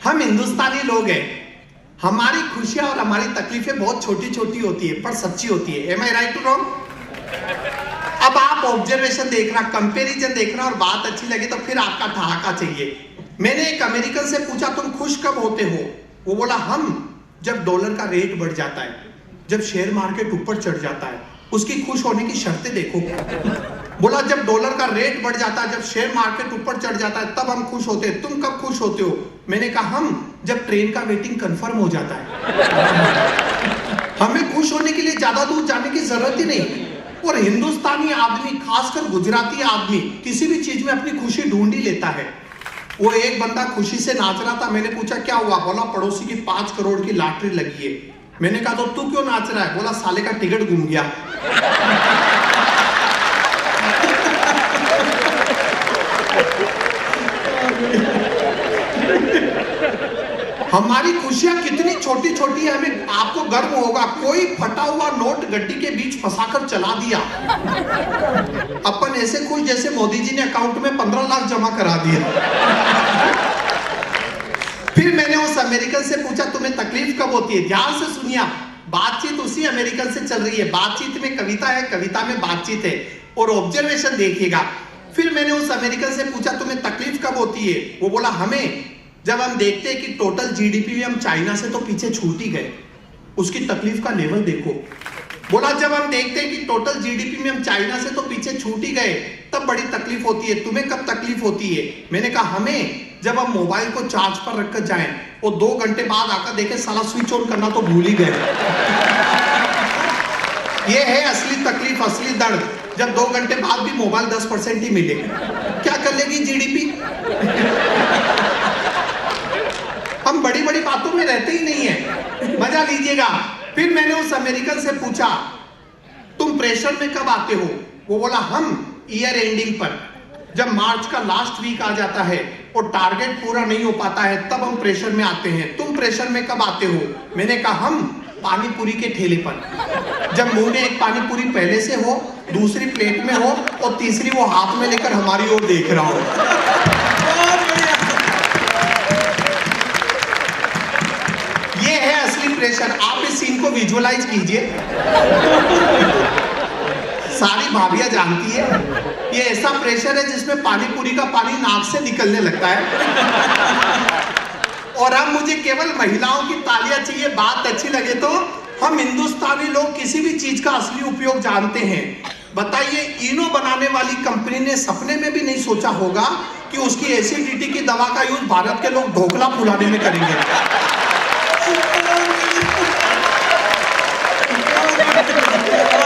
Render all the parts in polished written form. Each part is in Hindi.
हम हिंदुस्तानी लोग हैं, हमारी खुशियां और हमारी तकलीफें बहुत छोटी छोटी होती है पर सच्ची होती है। Am I right to wrong? अब आप ऑब्जर्वेशन देखना, कंपैरिजन देखना और बात अच्छी लगे तो फिर आपका ठहाका चाहिए। मैंने एक अमेरिकन से पूछा तुम खुश कब होते हो? वो बोला हम जब डॉलर का रेट बढ़ जाता है, जब शेयर मार्केट ऊपर चढ़ जाता है। उसकी खुश होने की शर्तें देखो। बोला जब डॉलर का रेट बढ़ जाता है, जब शेयर मार्केट ऊपर चढ़ जाता है तब हम खुश होते हैं। तुम कब खुश होते हो? मैंने कहा हम जब ट्रेन का वेटिंग कंफर्म हो जाता है। हमें खुश होने के लिए ज्यादा दूर जाने की जरूरत ही नहीं। और हिंदुस्तानी आदमी, खासकर गुजराती आदमी, किसी भी चीज में अपनी खुशी ढूंढ ही लेता है। वो एक बंदा खुशी से नाच रहा था, मैंने पूछा क्या हुआ? बोला पड़ोसी की 5 करोड़ की लॉटरी लगी है। मैंने कहा तो तू क्यों नाच रहा है? बोला साले का टिकट गुम गया। हमारी खुशियां कितनी छोटी छोटी है, हमें आपको गर्व होगा। कोई फटा हुआ नोट गड्डी के बीच फंसाकर चला दिया, अपन ऐसे खुश जैसे मोदी जी ने अकाउंट में 15 लाख जमा करा दिया। फिर मैंने उस अमेरिकन से पूछा तुम्हें तकलीफ कब होती है? ध्यान से सुनिए, बातचीत उसी अमेरिकन से चल रही है। बातचीत में कविता है, कविता में बातचीत है, और ऑब्जर्वेशन देखिएगा। फिर मैंने उस अमेरिकन से पूछा तुम्हें तकलीफ कब होती है? वो बोला हमें जब हम देखते हैं कि टोटल जीडीपी में हम चाइना से तो पीछे छूट ही गए। उसकी तकलीफ का लेवल देखो। बोला जब हम देखते हैं कि टोटल जीडीपी में हम चाइना से तो पीछे छूट ही गए तब बड़ी तकलीफ होती है। तुम्हें कब तकलीफ होती है? मैंने कहा हमें जब हम मोबाइल को चार्ज पर रखकर जाएं और 2 घंटे बाद आकर देखें साला स्विच ऑन करना तो भूल ही गए। ये है असली तकलीफ, असली दर्द। जब 2 घंटे बाद भी मोबाइल 10% ही मिले, क्या कर लेगी जीडीपी? हम बड़ी बड़ी बातों में रहते ही नहीं है, मजा लीजिएगा। फिर मैंने उस अमेरिकन से पूछा तुम प्रेशर में कब आते हो? वो बोला हम ईयर एंडिंग पर, जब मार्च का लास्ट वीक आ जाता है और टारगेट पूरा नहीं हो पाता है तब हम प्रेशर में आते हैं। तुम प्रेशर में कब आते हो? मैंने कहा हम पानी पूरी के ठेले पर, जब मुंह में एक पानी पूरी पहले से हो, दूसरी प्लेट में हो और तीसरी वो हाथ में लेकर हमारी ओर देख रहा हो। ये है असली प्रेशर। आप इस सीन को विजुअलाइज कीजिए। सारी भाभियां जानती है ये ऐसा प्रेशर है जिसमें पानी पूरी का पानी नाक से निकलने लगता है। और अब मुझे केवल महिलाओं की तालियां चाहिए, बात अच्छी लगे तो। हम हिंदुस्तानी लोग किसी भी चीज का असली उपयोग जानते हैं। बताइए, इनो बनाने वाली कंपनी ने सपने में भी नहीं सोचा होगा कि उसकी एसिडिटी की दवा का यूज भारत के लोग ढोकला फुलाने में करेंगे।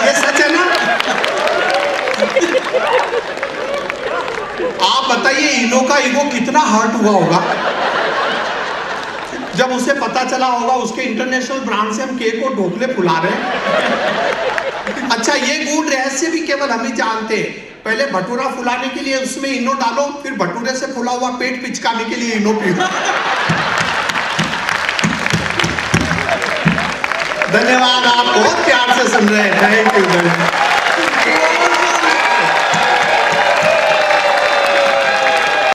ये सच है ना? आप बताइए इनो का ईगो कितना हर्ट हुआ होगा जब उसे पता चला होगा उसके इंटरनेशनल ब्रांड से हम केक और ढोकले फुला रहे हैं। अच्छा, ये गूढ़ रहस्य भी केवल हम ही जानते हैं। पहले भटूरा फुलाने के लिए उसमें इनो डालो, फिर भटूरे से फुला हुआ पेट पिचकाने के लिए इनो पियो। धन्यवाद, आप बहुत प्यार से सुन रहे हैं। Thank you.